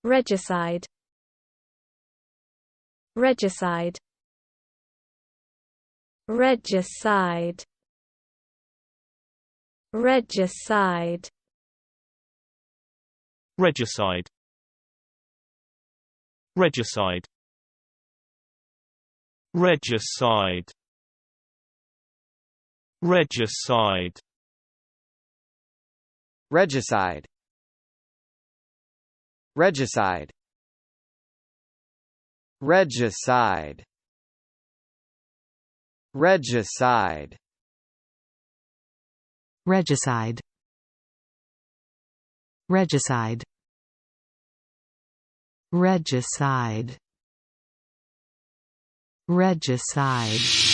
Regicide. Regicide. Regicide. Regicide. Regicide. Regicide. Regicide. Regicide. Regicide. Regicide. Regicide. Regicide. Regicide. Regicide. Regicide. Regicide.